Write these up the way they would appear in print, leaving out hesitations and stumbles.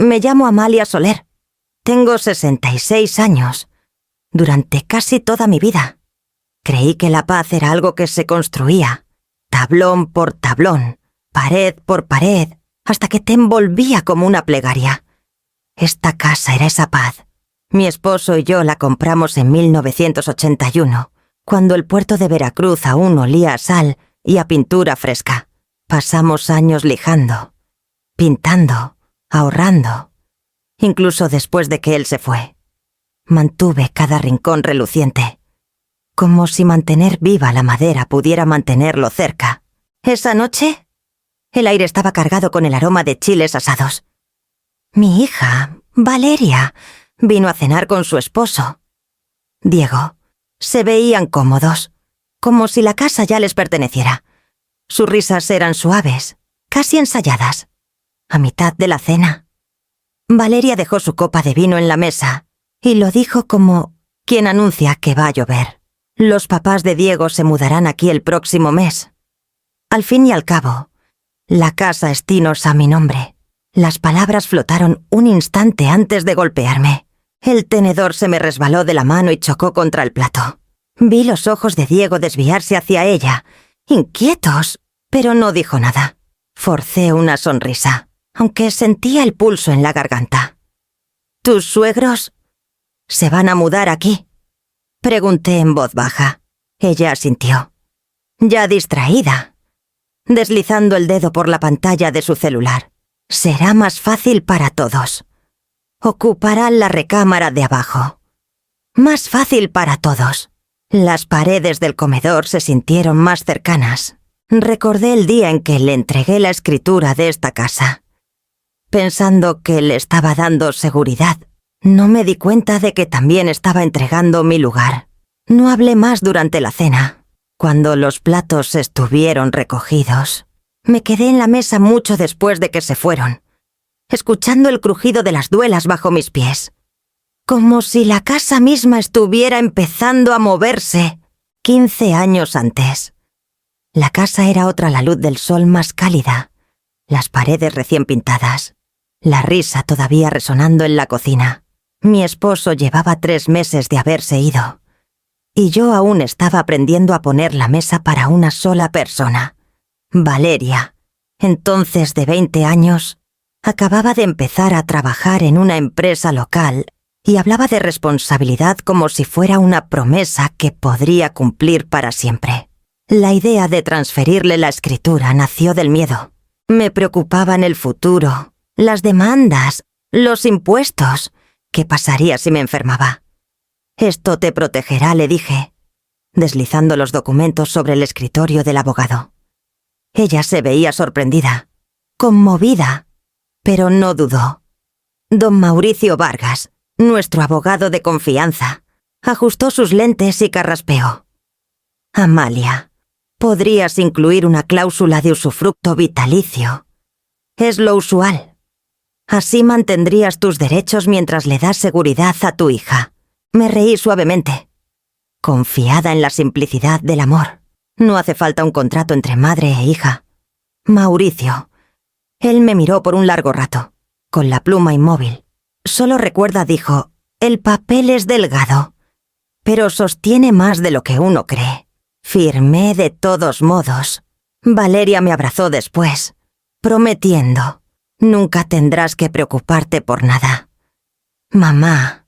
Me llamo Amalia Soler. Tengo 66 años. Durante casi toda mi vida. Creí que la paz era algo que se construía, tablón por tablón, pared por pared, hasta que te envolvía como una plegaria. Esta casa era esa paz. Mi esposo y yo la compramos en 1981, cuando el puerto de Veracruz aún olía a sal y a pintura fresca. Pasamos años lijando, pintando, ahorrando, incluso después de que él se fue. Mantuve cada rincón reluciente, como si mantener viva la madera pudiera mantenerlo cerca. Esa noche, el aire estaba cargado con el aroma de chiles asados. Mi hija, Valeria, vino a cenar con su esposo, Diego. Se veían cómodos, como si la casa ya les perteneciera. Sus risas eran suaves, casi ensayadas. A mitad de la cena, Valeria dejó su copa de vino en la mesa y lo dijo como quien anuncia que va a llover. Los papás de Diego se mudarán aquí el próximo mes. Al fin y al cabo, la casa es Tinos a mi nombre. Las palabras flotaron un instante antes de golpearme. El tenedor se me resbaló de la mano y chocó contra el plato. Vi los ojos de Diego desviarse hacia ella, inquietos, pero no dijo nada. Forcé una sonrisa, aunque sentía el pulso en la garganta. ¿Tus suegros se van a mudar aquí?, pregunté en voz baja. Ella asintió, ya distraída, deslizando el dedo por la pantalla de su celular. Será más fácil para todos. Ocuparán la recámara de abajo. Más fácil para todos. Las paredes del comedor se sintieron más cercanas. Recordé el día en que le entregué la escritura de esta casa. Pensando que le estaba dando seguridad, no me di cuenta de que también estaba entregando mi lugar. No hablé más durante la cena. Cuando los platos estuvieron recogidos, me quedé en la mesa mucho después de que se fueron, escuchando el crujido de las duelas bajo mis pies. Como si la casa misma estuviera empezando a moverse 15 años antes. La casa era otra la luz del sol más cálida, las paredes recién pintadas, la risa todavía resonando en la cocina. Mi esposo llevaba 3 meses de haberse ido, y yo aún estaba aprendiendo a poner la mesa para una sola persona. Valeria, entonces de 20 años, acababa de empezar a trabajar en una empresa local y hablaba de responsabilidad como si fuera una promesa que podría cumplir para siempre. La idea de transferirle la escritura nació del miedo. Me preocupaban el futuro, las demandas, los impuestos. ¿Qué pasaría si me enfermaba? Esto te protegerá, le dije, deslizando los documentos sobre el escritorio del abogado. Ella se veía sorprendida, conmovida, pero no dudó. Don Mauricio Vargas, nuestro abogado de confianza, ajustó sus lentes y carraspeó. Amalia, podrías incluir una cláusula de usufructo vitalicio. Es lo usual. Así mantendrías tus derechos mientras le das seguridad a tu hija. Me reí suavemente, confiada en la simplicidad del amor. No hace falta un contrato entre madre e hija. Mauricio. Él me miró por un largo rato, con la pluma inmóvil. Solo recuerda, dijo, el papel es delgado, pero sostiene más de lo que uno cree. Firmé de todos modos. Valeria me abrazó después, prometiendo. Nunca tendrás que preocuparte por nada. Mamá.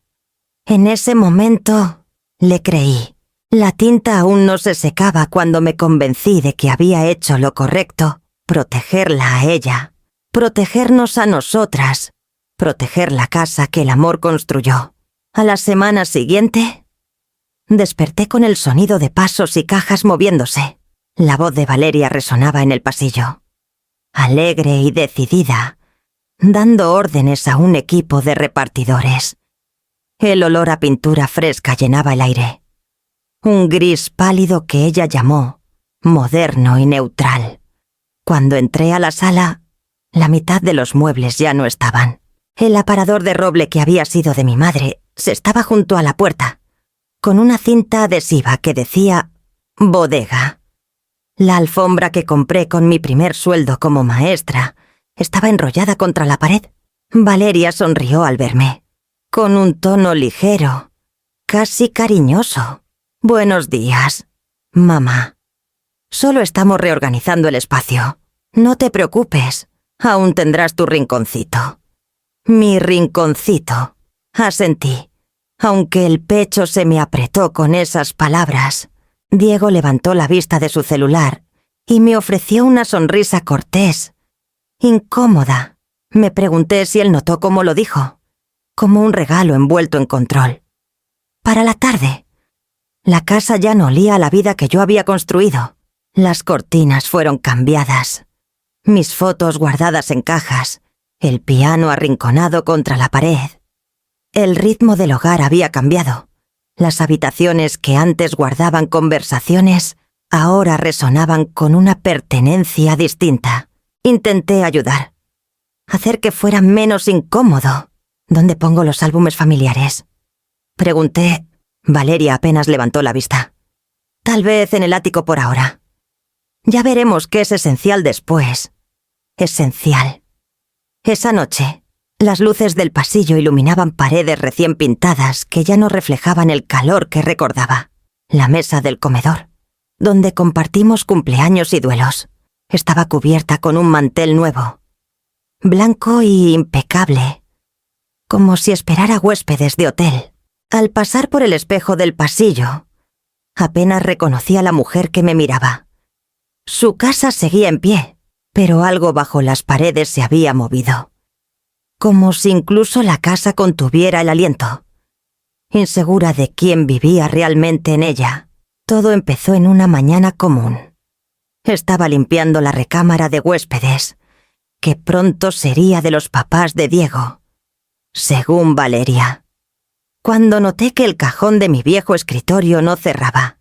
En ese momento le creí. La tinta aún no se secaba cuando me convencí de que había hecho lo correcto, protegerla a ella, protegernos a nosotras, proteger la casa que el amor construyó. A la semana siguiente, desperté con el sonido de pasos y cajas moviéndose. La voz de Valeria resonaba en el pasillo, alegre y decidida, dando órdenes a un equipo de repartidores. El olor a pintura fresca llenaba el aire. Un gris pálido que ella llamó moderno y neutral. Cuando entré a la sala, la mitad de los muebles ya no estaban. El aparador de roble que había sido de mi madre se estaba junto a la puerta, con una cinta adhesiva que decía bodega. La alfombra que compré con mi primer sueldo como maestra estaba enrollada contra la pared. Valeria sonrió al verme, con un tono ligero, casi cariñoso. Buenos días, mamá. Solo estamos reorganizando el espacio. No te preocupes, aún tendrás tu rinconcito. Mi rinconcito, asentí. Aunque el pecho se me apretó con esas palabras, Diego levantó la vista de su celular y me ofreció una sonrisa cortés, incómoda. Me pregunté si él notó cómo lo dijo, como un regalo envuelto en control. Para la tarde, la casa ya no olía a la vida que yo había construido. Las cortinas fueron cambiadas, mis fotos guardadas en cajas, el piano arrinconado contra la pared. El ritmo del hogar había cambiado. Las habitaciones que antes guardaban conversaciones ahora resonaban con una pertenencia distinta. Intenté ayudar, hacer que fuera menos incómodo. ¿Dónde pongo los álbumes familiares?, pregunté. Valeria apenas levantó la vista. Tal vez en el ático por ahora. Ya veremos qué es esencial después. Esencial. Esa noche, las luces del pasillo iluminaban paredes recién pintadas que ya no reflejaban el calor que recordaba. La mesa del comedor, donde compartimos cumpleaños y duelos, estaba cubierta con un mantel nuevo, blanco y impecable, como si esperara huéspedes de hotel. Al pasar por el espejo del pasillo, apenas reconocí a la mujer que me miraba. Su casa seguía en pie, pero algo bajo las paredes se había movido, como si incluso la casa contuviera el aliento. Insegura de quién vivía realmente en ella, todo empezó en una mañana común. Estaba limpiando la recámara de huéspedes, que pronto sería de los papás de Diego, según Valeria, cuando noté que el cajón de mi viejo escritorio no cerraba.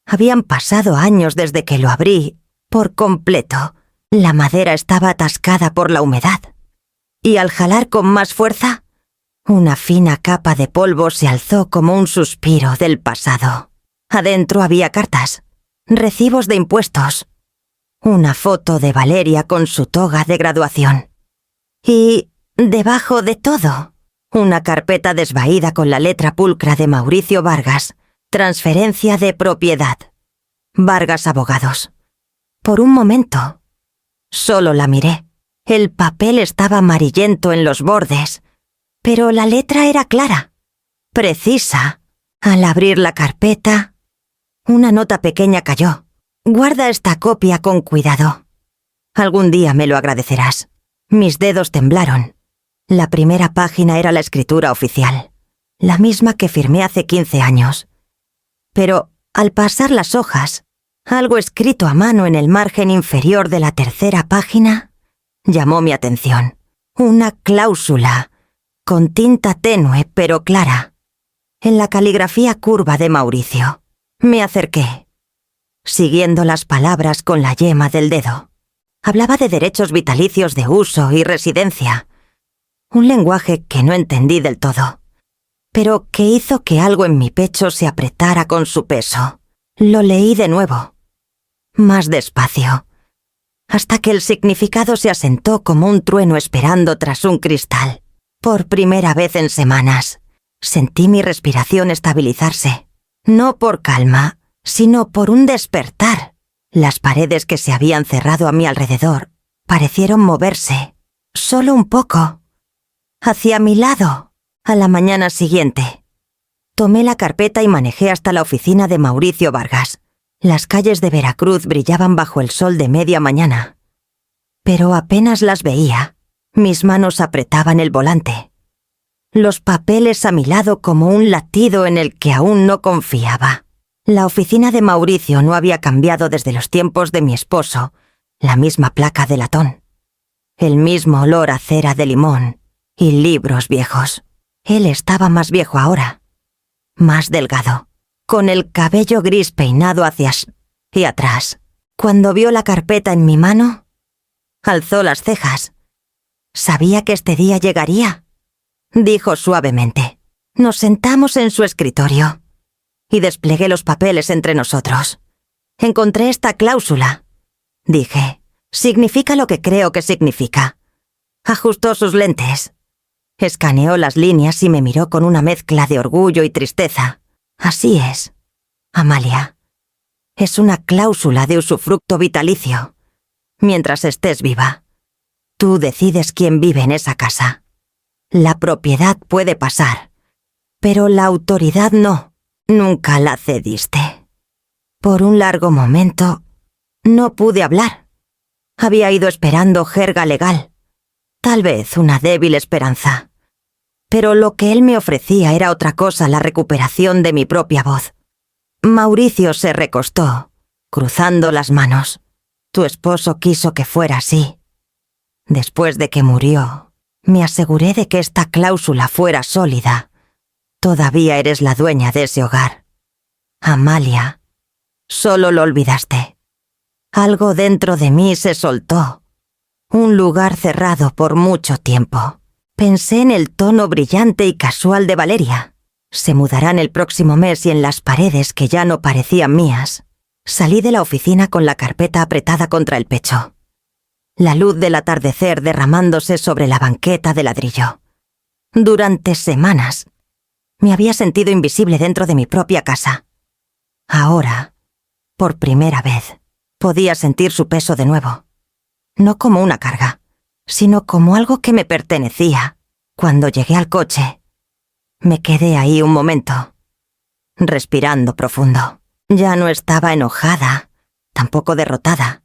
Habían pasado años desde que lo abrí por completo. La madera estaba atascada por la humedad, y al jalar con más fuerza, una fina capa de polvo se alzó como un suspiro del pasado. Adentro había cartas, recibos de impuestos, una foto de Valeria con su toga de graduación. Y, debajo de todo, una carpeta desvaída con la letra pulcra de Mauricio Vargas, transferencia de propiedad. Vargas Abogados. Por un momento, solo la miré. El papel estaba amarillento en los bordes, pero la letra era clara, precisa. Al abrir la carpeta, una nota pequeña cayó. Guarda esta copia con cuidado. Algún día me lo agradecerás. Mis dedos temblaron. La primera página era la escritura oficial, la misma que firmé hace 15 años. Pero, al pasar las hojas, algo escrito a mano en el margen inferior de la tercera página llamó mi atención. Una cláusula, con tinta tenue pero clara, en la caligrafía curva de Mauricio. Me acerqué, siguiendo las palabras con la yema del dedo. Hablaba de derechos vitalicios de uso y residencia, un lenguaje que no entendí del todo, pero que hizo que algo en mi pecho se apretara con su peso. Lo leí de nuevo, más despacio, hasta que el significado se asentó como un trueno esperando tras un cristal. Por primera vez en semanas, sentí mi respiración estabilizarse, no por calma, sino por un despertar. Las paredes que se habían cerrado a mi alrededor parecieron moverse, solo un poco, hacia mi lado. A la mañana siguiente, tomé la carpeta y manejé hasta la oficina de Mauricio Vargas. Las calles de Veracruz brillaban bajo el sol de media mañana, pero apenas las veía. Mis manos apretaban el volante, los papeles a mi lado como un latido en el que aún no confiaba. La oficina de Mauricio no había cambiado desde los tiempos de mi esposo, la misma placa de latón, el mismo olor a cera de limón y libros viejos. Él estaba más viejo ahora, más delgado, con el cabello gris peinado hacia y atrás. Cuando vio la carpeta en mi mano, alzó las cejas. ¿Sabía que este día llegaría?, dijo suavemente. Nos sentamos en su escritorio y desplegué los papeles entre nosotros. Encontré esta cláusula, dije. Significa lo que creo que significa. Ajustó sus lentes. Escaneó las líneas y me miró con una mezcla de orgullo y tristeza. Así es, Amalia. Es una cláusula de usufructo vitalicio. Mientras estés viva, tú decides quién vive en esa casa. La propiedad puede pasar, pero la autoridad no. Nunca la cediste. Por un largo momento, no pude hablar. Había ido esperando jerga legal. Tal vez una débil esperanza. Pero lo que él me ofrecía era otra cosa, la recuperación de mi propia voz. Mauricio se recostó, cruzando las manos. Tu esposo quiso que fuera así. Después de que murió, me aseguré de que esta cláusula fuera sólida. Todavía eres la dueña de ese hogar. Amalia, solo lo olvidaste. Algo dentro de mí se soltó. Un lugar cerrado por mucho tiempo. Pensé en el tono brillante y casual de Valeria. Se mudarán el próximo mes y en las paredes que ya no parecían mías. Salí de la oficina con la carpeta apretada contra el pecho. La luz del atardecer derramándose sobre la banqueta de ladrillo. Durante semanas, me había sentido invisible dentro de mi propia casa. Ahora, por primera vez, podía sentir su peso de nuevo. No como una carga, sino como algo que me pertenecía. Cuando llegué al coche, me quedé ahí un momento, respirando profundo. Ya no estaba enojada, tampoco derrotada.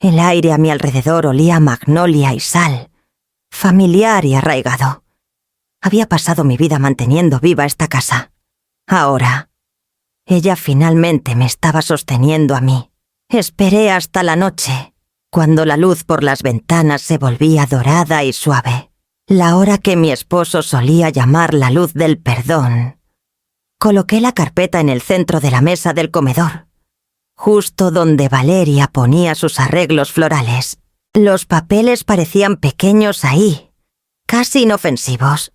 El aire a mi alrededor olía a magnolia y sal, familiar y arraigado. Había pasado mi vida manteniendo viva esta casa. Ahora, ella finalmente me estaba sosteniendo a mí. Esperé hasta la noche, cuando la luz por las ventanas se volvía dorada y suave. La hora que mi esposo solía llamar la luz del perdón. Coloqué la carpeta en el centro de la mesa del comedor, justo donde Valeria ponía sus arreglos florales. Los papeles parecían pequeños ahí, casi inofensivos.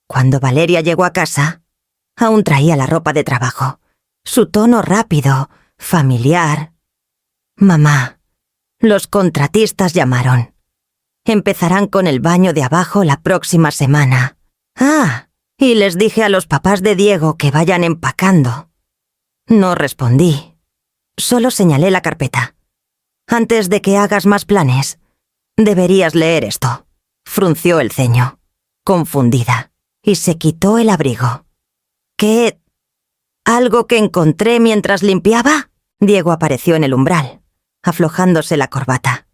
Cuando Valeria llegó a casa, aún traía la ropa de trabajo. Su tono rápido, familiar. Mamá, los contratistas llamaron. Empezarán con el baño de abajo la próxima semana. Ah, y les dije a los papás de Diego que vayan empacando. No respondí. Solo señalé la carpeta. Antes de que hagas más planes, deberías leer esto. Frunció el ceño, confundida, y se quitó el abrigo. ¿Qué? ¿Algo que encontré mientras limpiaba? Diego apareció en el umbral, aflojándose la corbata.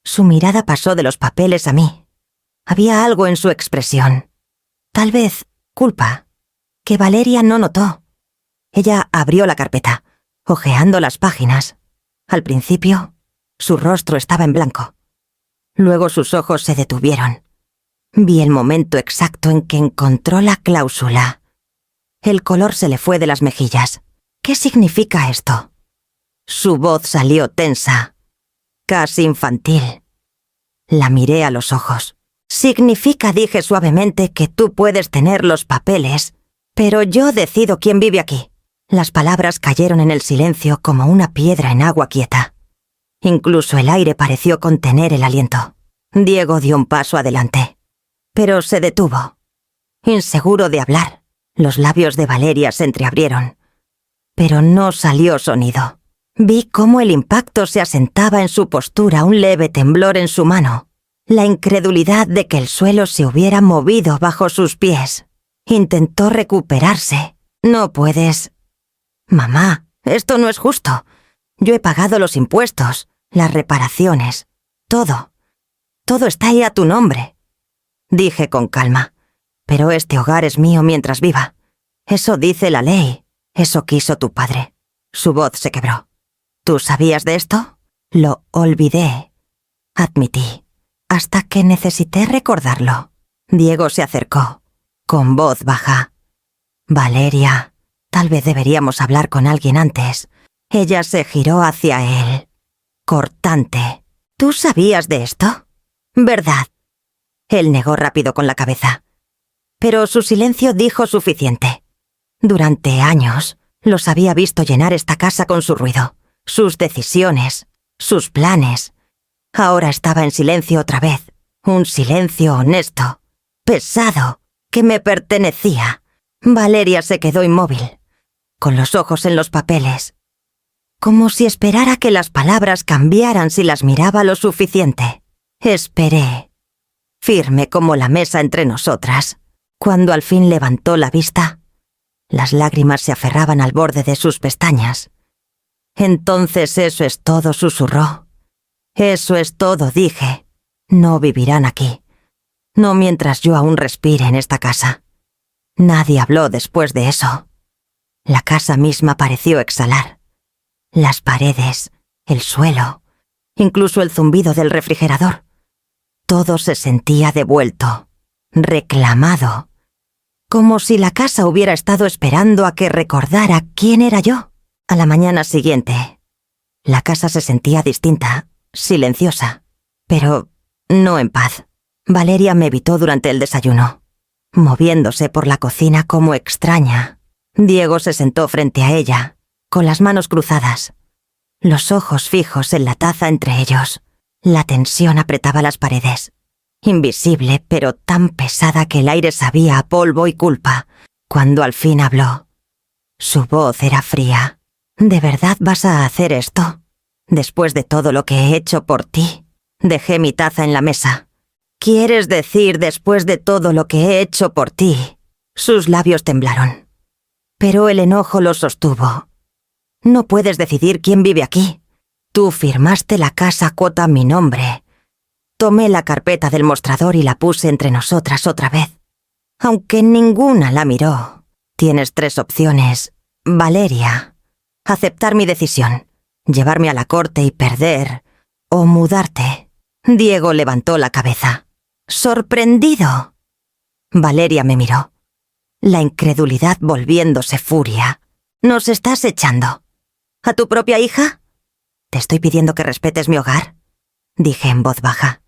Su mirada pasó de los papeles a mí. Había algo en su expresión. Tal vez culpa, que Valeria no notó. Ella abrió la carpeta, hojeando las páginas. Al principio, su rostro estaba en blanco. Luego sus ojos se detuvieron. Vi el momento exacto en que encontró la cláusula. El color se le fue de las mejillas. ¿Qué significa esto? Su voz salió tensa, casi infantil. La miré a los ojos. Significa, dije suavemente, que tú puedes tener los papeles, pero yo decido quién vive aquí. Las palabras cayeron en el silencio como una piedra en agua quieta. Incluso el aire pareció contener el aliento. Diego dio un paso adelante, pero se detuvo, inseguro de hablar. Los labios de Valeria se entreabrieron, pero no salió sonido. Vi cómo el impacto se asentaba en su postura, un leve temblor en su mano, la incredulidad de que el suelo se hubiera movido bajo sus pies. Intentó recuperarse. No puedes. Mamá, esto no es justo. Yo he pagado los impuestos, las reparaciones, todo. Todo está ahí a tu nombre. Dije con calma, pero este hogar es mío mientras viva. Eso dice la ley. Eso quiso tu padre. Su voz se quebró. ¿Tú sabías de esto? Lo olvidé. Admití, hasta que necesité recordarlo. Diego se acercó, con voz baja. Valeria, tal vez deberíamos hablar con alguien antes. Ella se giró hacia él, cortante. ¿Tú sabías de esto? ¿Verdad? Él negó rápido con la cabeza. Pero su silencio dijo suficiente. Durante años, los había visto llenar esta casa con su ruido, sus decisiones, sus planes. Ahora estaba en silencio otra vez, un silencio honesto. pesado, que me pertenecía. Valeria se quedó inmóvil, con los ojos en los papeles, como si esperara que las palabras cambiaran si las miraba lo suficiente. Esperé, firme como la mesa entre nosotras. Cuando al fin levantó la vista, las lágrimas se aferraban al borde de sus pestañas. Entonces eso es todo, susurró. Eso es todo, dije. No vivirán aquí. No mientras yo aún respire en esta casa. Nadie habló después de eso. La casa misma pareció exhalar. Las paredes, el suelo, incluso el zumbido del refrigerador. Todo se sentía devuelto, reclamado, como si la casa hubiera estado esperando a que recordara quién era yo. A la mañana siguiente, la casa se sentía distinta, silenciosa, pero no en paz. Valeria me evitó durante el desayuno, moviéndose por la cocina como extraña. Diego se sentó frente a ella, con las manos cruzadas, los ojos fijos en la taza entre ellos. La tensión apretaba las paredes, invisible pero tan pesada que el aire sabía a polvo y culpa. Cuando al fin habló, su voz era fría. ¿De verdad vas a hacer esto? Después de todo lo que he hecho por ti. Dejé mi taza en la mesa. ¿Quieres decir después de todo lo que he hecho por ti? Sus labios temblaron, pero el enojo los sostuvo. No puedes decidir quién vive aquí. Tú firmaste la casa cuota a mi nombre. Tomé la carpeta del mostrador y la puse entre nosotras otra vez. Aunque ninguna la miró. Tienes 3 opciones, Valeria. Aceptar mi decisión, llevarme a la corte y perder, o mudarte. Diego levantó la cabeza, sorprendido. Valeria me miró, la incredulidad volviéndose furia. ¿Nos estás echando? ¿A tu propia hija? Te estoy pidiendo que respetes mi hogar, dije en voz baja.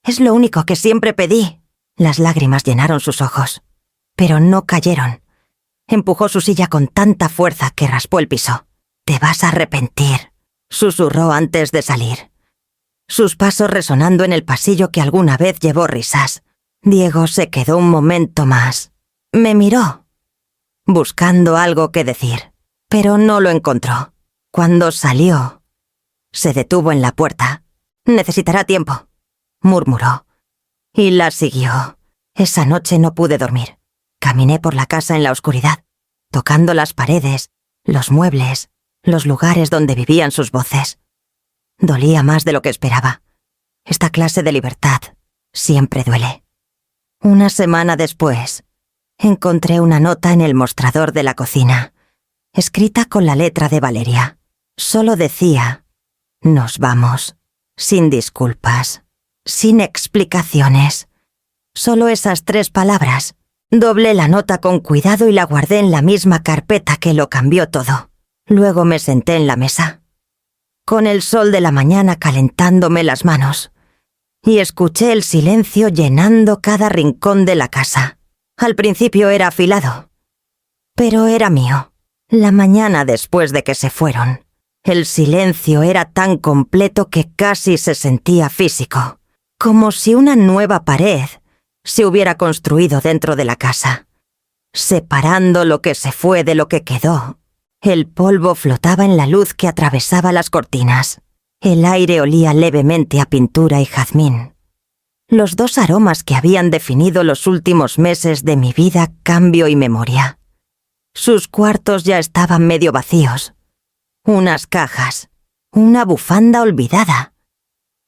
Es lo único que siempre pedí. Las lágrimas llenaron sus ojos, pero no cayeron. Empujó su silla con tanta fuerza que raspó el piso. Te vas a arrepentir, susurró antes de salir. Sus pasos resonando en el pasillo que alguna vez llevó risas. Diego se quedó un momento más. Me miró, buscando algo que decir, pero no lo encontró. Cuando salió, se detuvo en la puerta. Necesitará tiempo, murmuró, y la siguió. Esa noche no pude dormir. Caminé por la casa en la oscuridad, tocando las paredes, los muebles, los lugares donde vivían sus voces. Dolía más de lo que esperaba. Esta clase de libertad siempre duele. Una semana después, encontré una nota en el mostrador de la cocina, escrita con la letra de Valeria. Solo decía, nos vamos, sin disculpas, sin explicaciones. Solo esas 3 palabras. Doblé la nota con cuidado y la guardé en la misma carpeta que lo cambió todo. Luego me senté en la mesa, con el sol de la mañana calentándome las manos, y escuché el silencio llenando cada rincón de la casa. Al principio era afilado, pero era mío. La mañana después de que se fueron, el silencio era tan completo que casi se sentía físico, como si una nueva pared se hubiera construido dentro de la casa, separando lo que se fue de lo que quedó. El polvo flotaba en la luz que atravesaba las cortinas. El aire olía levemente a pintura y jazmín. Los 2 aromas que habían definido los últimos meses de mi vida, cambio y memoria. Sus cuartos ya estaban medio vacíos. Unas cajas, una bufanda olvidada,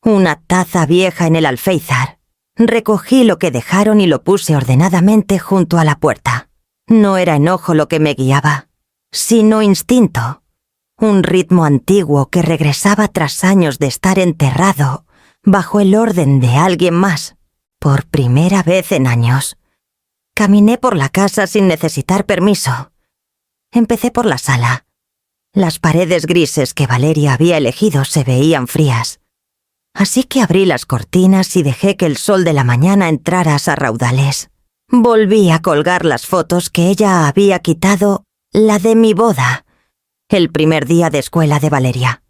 una taza vieja en el alféizar. Recogí lo que dejaron y lo puse ordenadamente junto a la puerta. No era enojo lo que me guiaba, sino instinto, un ritmo antiguo que regresaba tras años de estar enterrado bajo el orden de alguien más. Por primera vez en años, caminé por la casa sin necesitar permiso. Empecé por la sala. Las paredes grises que Valeria había elegido se veían frías. Así que abrí las cortinas y dejé que el sol de la mañana entrara a raudales. Volví a colgar las fotos que ella había quitado, la de mi boda, el primer día de escuela de Valeria,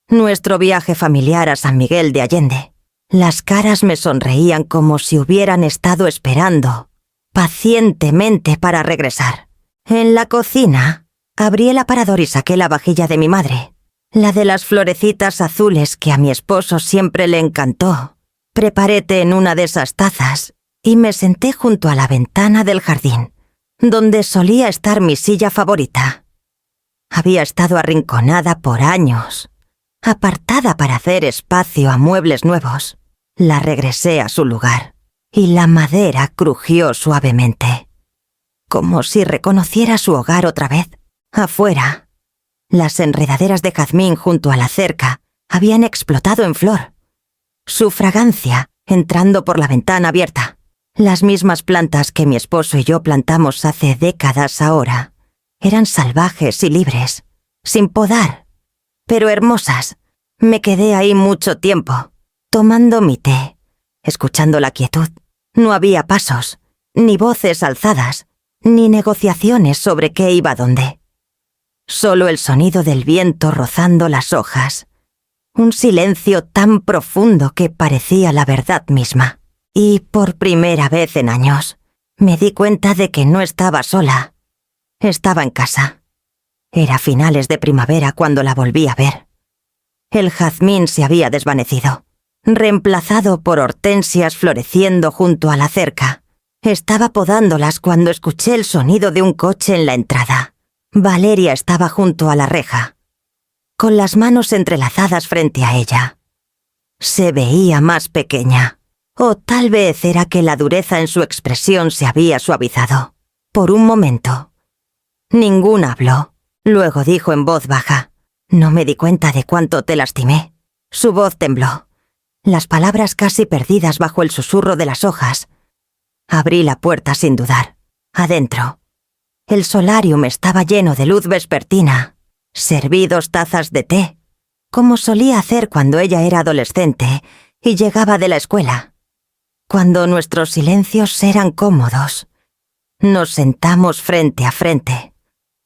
nuestro viaje familiar a San Miguel de Allende, Las caras me sonreían como si hubieran estado esperando pacientemente para regresar. En la cocina, abrí el aparador y saqué la vajilla de mi madre, la de las florecitas azules que a mi esposo siempre le encantó. Preparé té en una de esas tazas y me senté junto a la ventana del jardín, donde solía estar mi silla favorita. Había estado arrinconada por años, apartada para hacer espacio a muebles nuevos. La regresé a su lugar y la madera crujió suavemente, como si reconociera su hogar otra vez. Afuera, las enredaderas de jazmín junto a la cerca habían explotado en flor, su fragancia entrando por la ventana abierta. Las mismas plantas que mi esposo y yo plantamos hace décadas ahora eran salvajes y libres, sin podar, pero hermosas. Me quedé ahí mucho tiempo, tomando mi té, escuchando la quietud. No había pasos, ni voces alzadas, ni negociaciones sobre qué iba dónde. Solo el sonido del viento rozando las hojas. Un silencio tan profundo que parecía la verdad misma. Y por primera vez en años, me di cuenta de que no estaba sola. Estaba en casa. Era finales de primavera cuando la volví a ver. El jazmín se había desvanecido, reemplazado por hortensias floreciendo junto a la cerca. Estaba podándolas cuando escuché el sonido de un coche en la entrada. Valeria estaba junto a la reja, con las manos entrelazadas frente a ella. Se veía más pequeña, o tal vez era que la dureza en su expresión se había suavizado. Por un momento. Ninguna habló. Luego dijo en voz baja: «No me di cuenta de cuánto te lastimé». Su voz tembló, las palabras casi perdidas bajo el susurro de las hojas. Abrí la puerta sin dudar. Adentro, el solarium estaba lleno de luz vespertina. Serví 2 tazas de té, como solía hacer cuando ella era adolescente y llegaba de la escuela. Cuando nuestros silencios eran cómodos, nos sentamos frente a frente,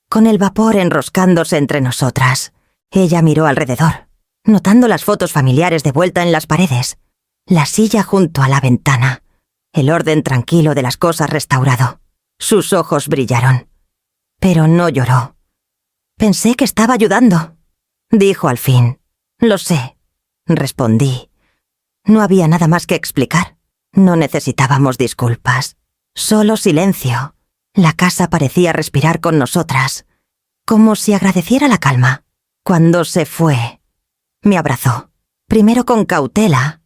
con el vapor enroscándose entre nosotras. Ella miró alrededor, notando las fotos familiares de vuelta en las paredes, la silla junto a la ventana, el orden tranquilo de las cosas restaurado. Sus ojos brillaron, pero no lloró. «Pensé que estaba ayudando», dijo al fin. «Lo sé», respondí. No había nada más que explicar. No necesitábamos disculpas, solo silencio. La casa parecía respirar con nosotras, como si agradeciera la calma. Cuando se fue, me abrazó, primero con cautela,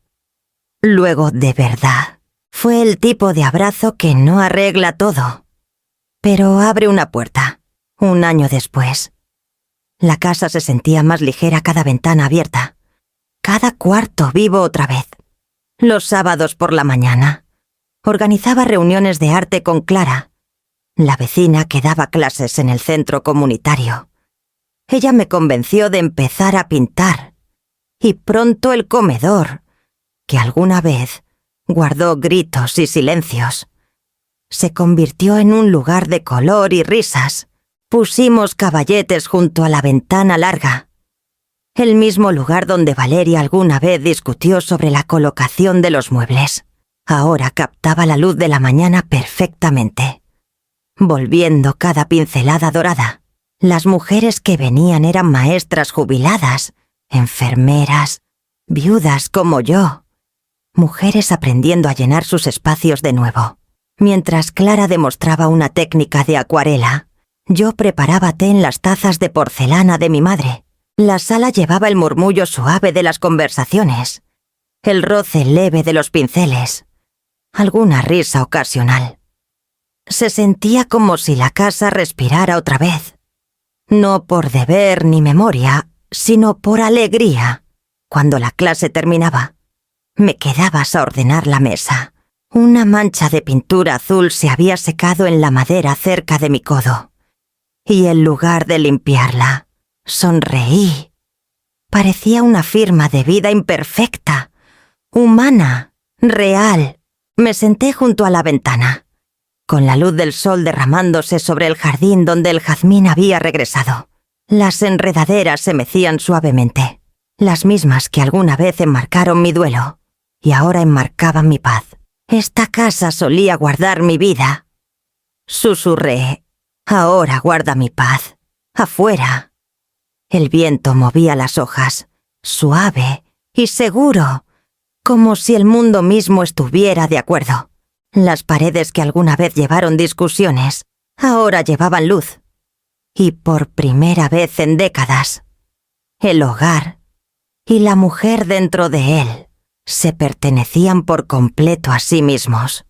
luego de verdad. Fue el tipo de abrazo que no arregla todo, pero abre una puerta. 1 año después, la casa se sentía más ligera, cada ventana abierta, cada cuarto vivo otra vez. Los sábados por la mañana, organizaba reuniones de arte con Clara, la vecina que daba clases en el centro comunitario. Ella me convenció de empezar a pintar, y pronto el comedor, que alguna vez guardó gritos y silencios, se convirtió en un lugar de color y risas. Pusimos caballetes junto a la ventana larga, el mismo lugar donde Valeria alguna vez discutió sobre la colocación de los muebles. Ahora captaba la luz de la mañana perfectamente, volviendo cada pincelada dorada. Las mujeres que venían eran maestras jubiladas, enfermeras, viudas como yo, mujeres aprendiendo a llenar sus espacios de nuevo. Mientras Clara demostraba una técnica de acuarela, yo preparaba té en las tazas de porcelana de mi madre. La sala llevaba el murmullo suave de las conversaciones, el roce leve de los pinceles, alguna risa ocasional. Se sentía como si la casa respirara otra vez, no por deber ni memoria, sino por alegría. Cuando la clase terminaba, me quedabas a ordenar la mesa. Una mancha de pintura azul se había secado en la madera cerca de mi codo, y en lugar de limpiarla, sonreí. Parecía una firma de vida imperfecta, humana, real. Me senté junto a la ventana, con la luz del sol derramándose sobre el jardín donde el jazmín había regresado. Las enredaderas se mecían suavemente, las mismas que alguna vez enmarcaron mi duelo, y ahora enmarcaba mi paz. Esta casa solía guardar mi vida. Susurré. Ahora guarda mi paz. Afuera. El viento movía las hojas, suave y seguro, como si el mundo mismo estuviera de acuerdo. Las paredes que alguna vez llevaron discusiones, ahora llevaban luz. Y por primera vez en décadas, el hogar y la mujer dentro de él se pertenecían por completo a sí mismos.